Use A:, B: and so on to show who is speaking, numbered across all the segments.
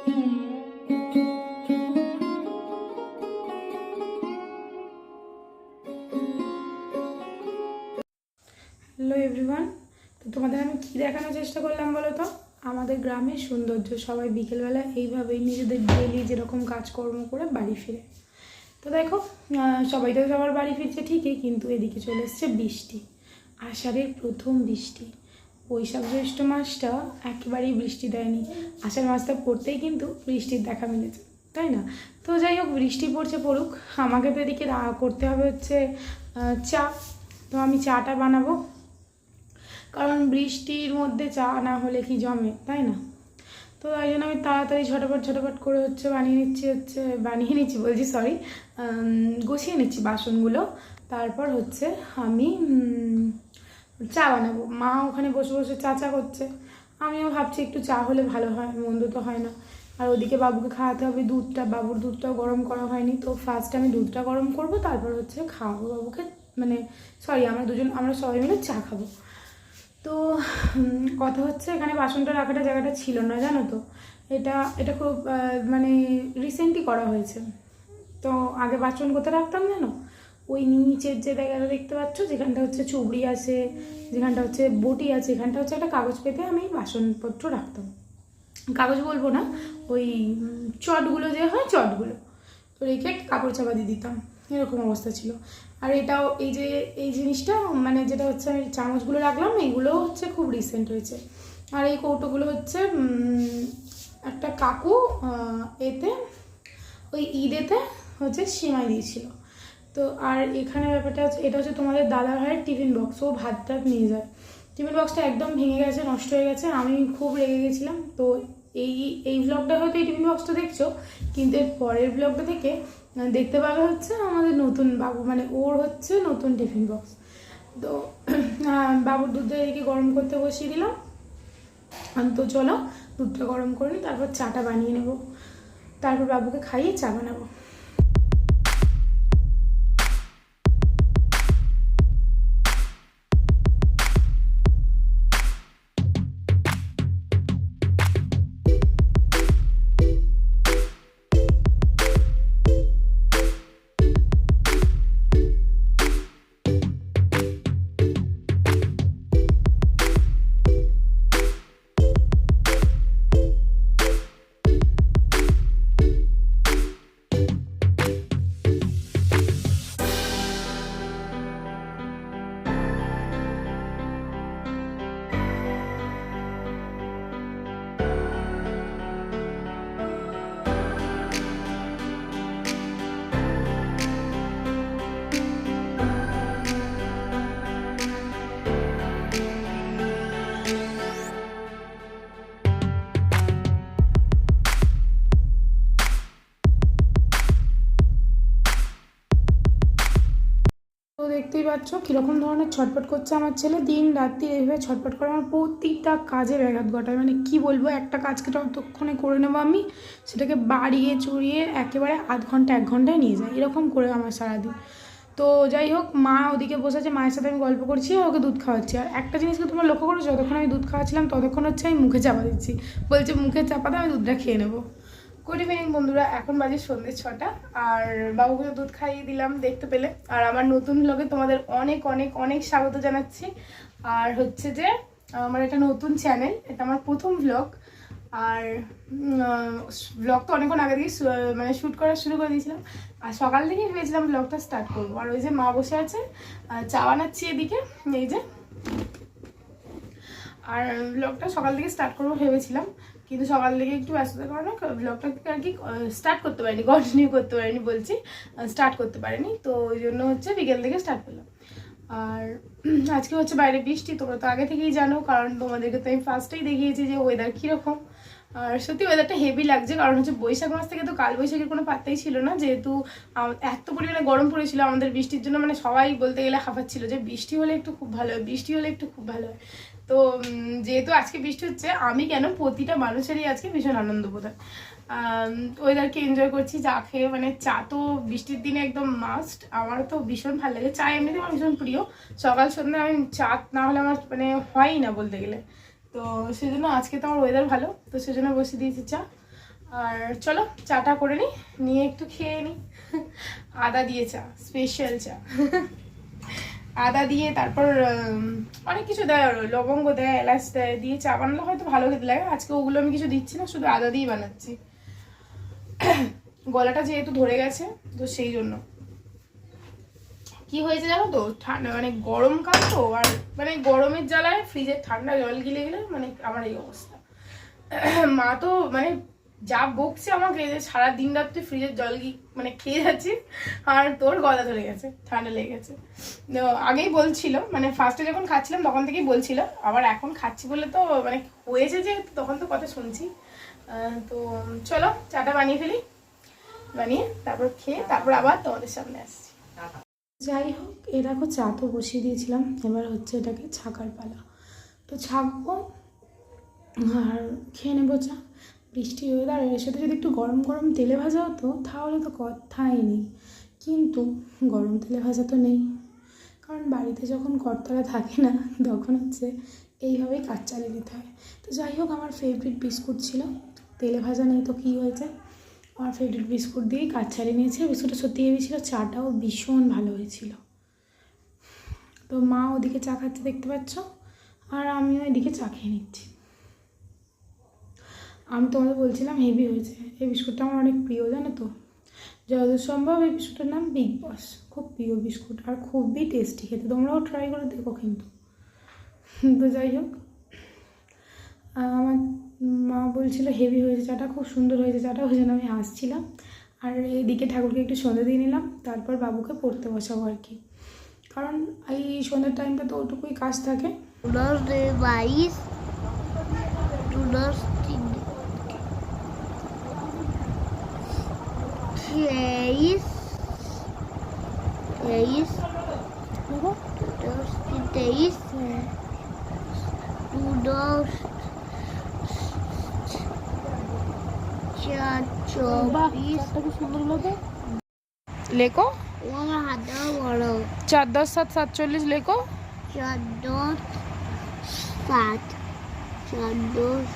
A: Hello everyone, তো তোমাদের আমি কী দেখানোর চেষ্টা করলাম বলো তো? আমাদের গ্রামের সৌন্দর্য। সবাই বিকেলবেলা এইভাবেই নিজেদের ডেলি যেরকম কাজকর্ম করে বাড়ি ফিরে। তো দেখো, সবাই তো সবার বাড়ি ফিরছে ঠিকই, কিন্তু এদিকে চলে এসছে বৃষ্টি। আষাঢ়ের প্রথম বৃষ্টি। বৈশাখ জ্যৈষ্ঠ মাসটা একেবারেই বৃষ্টি দেয়নি, আষাঢ় মাসটা পড়তেই কিন্তু বৃষ্টির দেখা মিলেছে, তাই না? তো যাই হোক, বৃষ্টি পড়ছে পড়ুক, আমাকে তো এদিকে করতে হবে হচ্ছে চা। তো আমি চাটা বানাবো, কারণ বৃষ্টির মধ্যে চা না হলে কি জমে, তাই না? তো তাই জন্য আমি তাড়াতাড়ি ঝটপট করে বানিয়ে নিচ্ছি বলছি, সরি, গুছিয়ে নিচ্ছি বাসনগুলো। তারপর হচ্ছে আমি চা বানাবো। মা ওখানে বসে বসে চা করছে, আমিও ভাবছি একটু চা হলে ভালো হয়, মন্দ তো হয় না। আর ওদিকে বাবুকে খাওয়াতে হবে দুধটা, বাবুর দুধটাও গরম করা হয়নি, তো ফার্স্ট আমি দুধটা গরম করব, তারপর হচ্ছে খাওয়াবো বাবুকে, মানে সরি, আমরা সবাই মিলে চা খাবো। তো কথা হচ্ছে, এখানে বাসনটা রাখাটা জায়গাটা ছিল না, জানো তো? এটা এটা খুব মানে রিসেন্টলি করা হয়েছে। তো আগে বাসন কোথায় রাখতাম জানো? ওই নিচের যে জায়গাটা দেখতে পাচ্ছ, যেখানটা হচ্ছে চুবড়ি আছে, যেখানটা হচ্ছে বটি আছে, এখানটা হচ্ছে একটা কাগজ পেতে আমি বাসনপত্র রাখতাম। কাগজ বলবো না, ওই চটগুলো যে হয়, চটগুলো তো রেখে কাপড় চাপা দিয়ে দিতাম, এরকম অবস্থা ছিল। আর এটাও এই জিনিসটা, মানে যেটা হচ্ছে আমি চামচগুলো রাখলাম, এইগুলো হচ্ছে খুব রিসেন্ট হয়েছে। আর এই কৌটোগুলো হচ্ছে একটা কাকু এতে ওই ঈদেতে হচ্ছে সিমাই দিয়েছিল। তো আর এখানে ব্যাপারটা হচ্ছে, এটা হচ্ছে তোমাদের দাদা ভাইয়ের টিফিন বক্স, ও ভাত টাত নিয়ে যায়। টিফিন বক্সটা একদম ভেঙে গেছে, নষ্ট হয়ে গেছে, আমি খুব রেগে গেছিলাম। তো এই ব্লগটা হয়তো এই টিফিন বক্সটা দেখছো, কিন্তু এর পরের ব্লগটা থেকে দেখতে পাবে হচ্ছে আমাদের নতুন বাবু, মানে ওর হচ্ছে নতুন টিফিন বক্স। তো বাবুর দুধটা এদিকে গরম করতে বসিয়ে দিলাম। তো চলো দুধটা গরম করে নিই, তারপর চাটা বানিয়ে নেব, তারপর বাবুকে খাইয়ে চা বানাবো। তো দেখতেই পাচ্ছ কীরকম ধরনের ছটফট করছে আমার ছেলে, দিন রাত্রি এইভাবে ছটফট করে আমার প্রতিটা কাজে ব্যাঘাত ঘটায়। মানে কি বলবো, একটা কাজকে ততক্ষণে করে নেবো আমি, সেটাকে বাড়িয়ে চড়িয়ে একেবারে আধ ঘন্টা 1 ঘন্টায় নিয়ে যায়, এরকম করে আমার সারাদিন। তো যাই হোক, মা ওদিকে বসেছে, মায়ের সাথে আমি গল্প করছি আর ওকে দুধ খাওয়াচ্ছি। আর একটা জিনিসকে তোমরা লক্ষ্য করো, যতক্ষণ আমি দুধ খাওয়াচ্ছিলাম ততক্ষণ হচ্ছে আমি মুখে চাপা দিচ্ছি, বলছে মুখে চাপাতে আমি দুধটা খেয়ে নেবো। গুড ইভিনিং বন্ধুরা, এখন বাজে সন্ধ্যে 6টা, আর বাবুকে দুধ খাইয়ে দিলাম দেখতে পেলে। আর আমার নতুন ব্লগে তোমাদের অনেক অনেক অনেক স্বাগত জানাচ্ছি। আর হচ্ছে যে আমার একটা নতুন চ্যানেল, এটা আমার প্রথম ব্লগ। আর ব্লগ তো অনেকক্ষণ আগে থেকে মানে শ্যুট করা শুরু করে দিয়েছিলাম, আর সকাল থেকেই ভেবেছিলাম ব্লগটা স্টার্ট করবো। আর ওই যে মা বসে আছে, চা বানাচ্ছি এদিকে, এই যে। আর ব্লগটা সকাল থেকে স্টার্ট করবো ভেবেছিলাম, কিন্তু সকাল থেকে একটু ব্যস্ততার কারণে ব্লগটা আর কি স্টার্ট করতে পারিনি, কন্টিনিউ করতে পারিনি, বলছি স্টার্ট করতে পারিনি। তো ওই জন্য হচ্ছে বিকেল থেকে স্টার্ট করলাম। আর আজকে হচ্ছে বাইরে বৃষ্টি, তোমরা তো আগে থেকেই জানো, কারণ তোমাদেরকে তো আমি ফার্স্টেই দেখিয়েছি যে ওয়েদার কীরকম। আর সত্যি ওয়েদারটা হেভি লাগছে, কারণ হচ্ছে বৈশাখ মাস থেকে তো কাল বৈশাখের কোনো পাত্তাই ছিল না, যেহেতু এত পরিমাণে গরম পড়েছিল আমাদের বৃষ্টির জন্য, মানে সবাই বলতে গেলে হাঁপাচ্ছিল যে বৃষ্টি হলে একটু খুব ভালো হয়, বৃষ্টি হলে একটু খুব ভালো হয়। তো যেহেতু আজকে বৃষ্টি হচ্ছে, আমি কেন, প্রতিটা মানুষেরই আজকে ভীষণ আনন্দ বোধ হয়। ওয়েদারকে এনজয় করছি চা খেয়ে। মানে চা তো বৃষ্টির দিনে একদম মাস্ট, আমার তো ভীষণ ভালো লাগে চা, এমনিতে আমার ভীষণ প্রিয়। সকাল সন্ধ্যা আমি চা না হলে আমার মানে হয়ই না বলতে গেলে। তো সেজন্য আজকে তো আমার ওয়েদার ভালো, তো সেজন্য বসে দিয়েছি চা। আর চলো চাটা করে নিয়ে একটু খেয়ে নিই। আদা দিয়ে চা, স্পেশাল চা। আদা দিয়ে তারপর অনেক কিছু দেয়, আরো লবঙ্গ দেয়, এলাচ দেয়, দিয়ে চা বানালে হয়তো ভালো খেতে লাগে। আজকে ওগুলো আমি কিছু দিচ্ছি না, শুধু আদা দিয়ে বানাচ্ছি। গলাটা যেহেতু ধরে গেছে তো সেই জন্য। কি হয়েছে জানো তো, ঠান্ডা মানে গরমকাল তো, আর মানে গরমের জ্বালায় ফ্রিজের ঠান্ডা জল গিলে গেলে মানে আমার এই অবস্থা। মা তো মানে যা বকছে আমাকে যে সারা দিন রাত তুই ফ্রিজের জল মানে খেয়ে যাচ্ছিস আর তোর গলা ধরে গেছে, ঠান্ডা লেগে গেছে। তো আগেই বলছিল, মানে ফার্স্টে যখন খাচ্ছিলাম তখন থেকেই বলছিল, আবার এখন খাচ্ছি বলে তো মানে হয়েছে যে তখন তো কথা শুনছি। তো চলো চাটা বানিয়ে ফেলি, বানিয়ে তারপর খেয়ে তারপর আবার তোমাদের সামনে আসছি। যাই হোক, এ দেখো চা তো বসিয়ে দিয়েছিলাম, এবার হচ্ছে এটাকে ছাকার পালা। তো ছাকবো আর খেয়ে নেবো চা। বৃষ্টি ওয়েদার, এর সাথে যদি একটু গরম গরম তেলে ভাজা হতো তাহলে তো কথাই নেই, কিন্তু গরম তেলে ভাজা তো নেই, কারণ বাড়িতে যখন কর্তারা থাকে না তখন হচ্ছে এইভাবেই কাজ চালিয়ে দিতে হয়। তো যাই হোক, আমার ফেভারিট বিস্কুট ছিল, তেলে ভাজা নেই তো কী হয়েছে, আমার ফেভারিট বিস্কুট দিয়েই কাজ চালিয়ে নিয়েছে। বিস্কুটটা সত্যি হেভি ছিল, চাটাও ভীষণ ভালো হয়েছিল। তো মা ওদিকে চা খাচ্ছে দেখতে পাচ্ছ, আর আমিও এদিকে চা খেয়ে নিচ্ছি। আমি তোমাদের বলছিলাম হেভি হয়েছে, এই বিস্কুটটা আমার অনেক প্রিয় জানো তো, যতদূর সম্ভব এই বিস্কুটটার নাম বিগ বস, খুব প্রিয় বিস্কুট আর খুবই টেস্টি খেতে, তোমরাও ট্রাই করে দেখো কিন্তু। তো যাই হোক, আমার মা বলছিল হেভি হয়েছে চাটা, খুব সুন্দর হয়েছে চাটা, ওই জন্য আমি হাসছিলাম। আর এইদিকে ঠাকুরকে একটু সন্ধ্যে দিয়ে নিলাম, তারপর বাবুকে পড়তে বসাবো আর কি, কারণ এই সন্ধ্যার টাইমটা তো ওটুকুই কাজ থাকে। লেখো 4 10 7 47 লেখো।
B: 4 10 7 4 10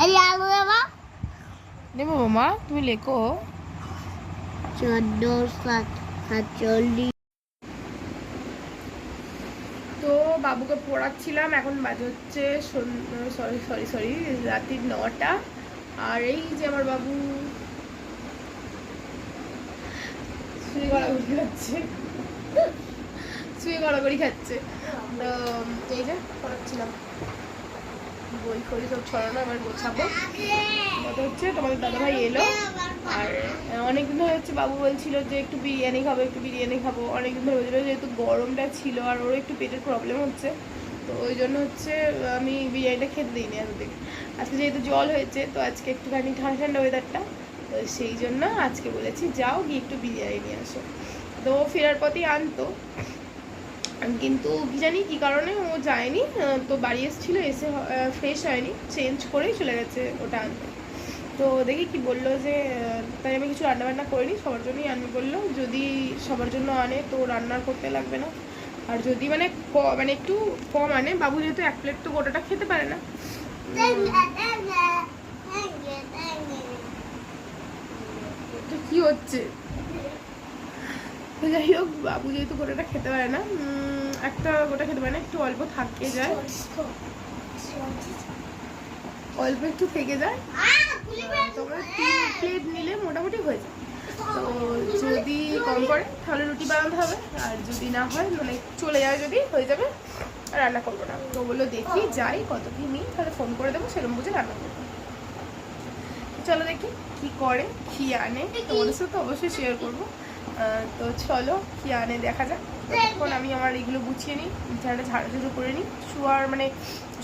B: এই আলু বাবা
A: নেবো মামা, তুমি লেখো
B: 4 10 7 47।
A: তো বাবুকে পড়াচ্ছিলাম, এখন বাজে হচ্ছে সরি রাত্রির 9টা। আর এই যে আমার বাবু শুয়ে গড়াগড়ি খাচ্ছে। তো এই যে পড়াচ্ছিলাম, বই ফই সব ছড়ানো, এবার গোছাবো। কথা হচ্ছে তোমাদের দাদাভাই এলো, আর অনেকদিন ধরে হচ্ছে বাবু বলছিল যে একটু বিরিয়ানি খাবো, অনেকদিন ধরে বলছিল, যেহেতু গরমটা ছিল আর ওরও একটু পেটের প্রবলেম হচ্ছে, তো ওই জন্য হচ্ছে আমি বিরিয়ানিটা খেতে দিইনি এতদিন। আজকে যেহেতু জল হয়েছে, তো আজকে একটুখানি ঠান্ডা ঠান্ডা ওয়েদারটা, তো সেই জন্য আজকে বলেছি যাও গিয়ে একটু বিরিয়ানি নিয়ে আসো। তো ফেরার পথেই আনতো, কিন্তু কি জানি কী কারণে ও যায়নি, তো বাড়ি এসেছিলো, এসে ফ্রেশ হয়নি, চেঞ্জ করেই চলে গেছে ওটা আনতে। তো দেখি কি বললো যে, তাই আমি কিছু রান্নাবান্না করিনি, সবার জন্যই আনবে বললো, যদি সবার জন্য আনে তো রান্না করতে লাগবে না, আর যদি মানে মানে একটু কম আনে, বাবু যেহেতু 1 প্লেট তো গোটাটা খেতে পারে না। তো কি হচ্ছে, যাই হোক, বাবু যেহেতু গোটাটা খেতে পারে না, একটা গোটা খেতে পারে না, একটু অল্প থাকে যায়, অল্প একটু থেকে যায়, তোমরা 3 প্লেট নিলে মোটামুটি হয়ে যায়। তো যদি কম করে তাহলে রুটি বানাতে হবে, আর যদি না হয় মানে চলে যায়, যদি হয়ে যাবে রান্না করবো না। তো বললো দেখি যাই কত কি নিই, তাহলে ফোন করে দেবো, সেরকম বুঝে রান্না করবো। চলো দেখি কি করে, কি আনে, তোমাদের সাথে তো অবশ্যই শেয়ার করবো। তো চলো কি আনে দেখা যাক। তখন আমি আমার এগুলো গুছিয়ে নিই, বিছানাটা ঝাড়ু করে নিই,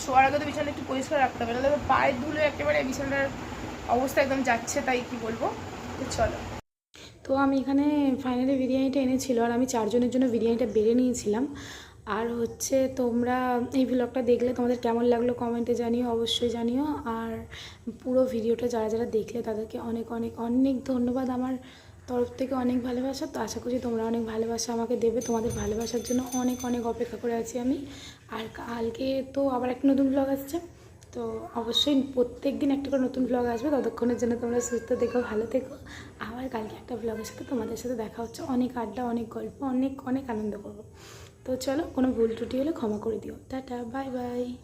A: শোয়ার আগে তো বিছানা একটু পরিষ্কার রাখতে হবে, নাহলে পায়ের ধুলো একেবারে বিছানার অবস্থা একদম যাচ্ছে, তাই কি বলবো। তো চলো, তো আমি এখানে ফাইনালি বিরিয়ানিটা এনেছিল, আর আমি 4 জনের জন্য বিরিয়ানিটা বেড়ে নিয়েছিলাম। আর হচ্ছে তোমরা এই ভ্লগটা দেখলে তোমাদের কেমন লাগলো কমেন্টে জানিও, অবশ্যই জানিও। আর পুরো ভিডিওটা যারা যারা দেখলে তাদেরকে অনেক অনেক অনেক ধন্যবাদ, আমার তরফ থেকে অনেক ভালোবাসা। তো আশা করছি তোমরা অনেক ভালোবাসা আমাকে দেবে, তোমাদের ভালোবাসার জন্য অনেক অনেক অপেক্ষা করে আছি আমি। আর কালকে তো আবার একটা নতুন ভ্লগ আসছে, তো অবশ্যই প্রত্যেক দিন একটা করে নতুন ব্লগ আসবে। ততক্ষণের জন্য তোমরা সুস্থ থেকো, ভালো থেকো। আবার কালকে একটা ব্লগের সাথে তোমাদের সাথে দেখা হচ্ছে। অনেক আড্ডা, অনেক গল্প, অনেক অনেক আনন্দ করবো। তো চলো, কোনো ভুল ত্রুটি হলে ক্ষমা করে দিও। Tata, bye bye.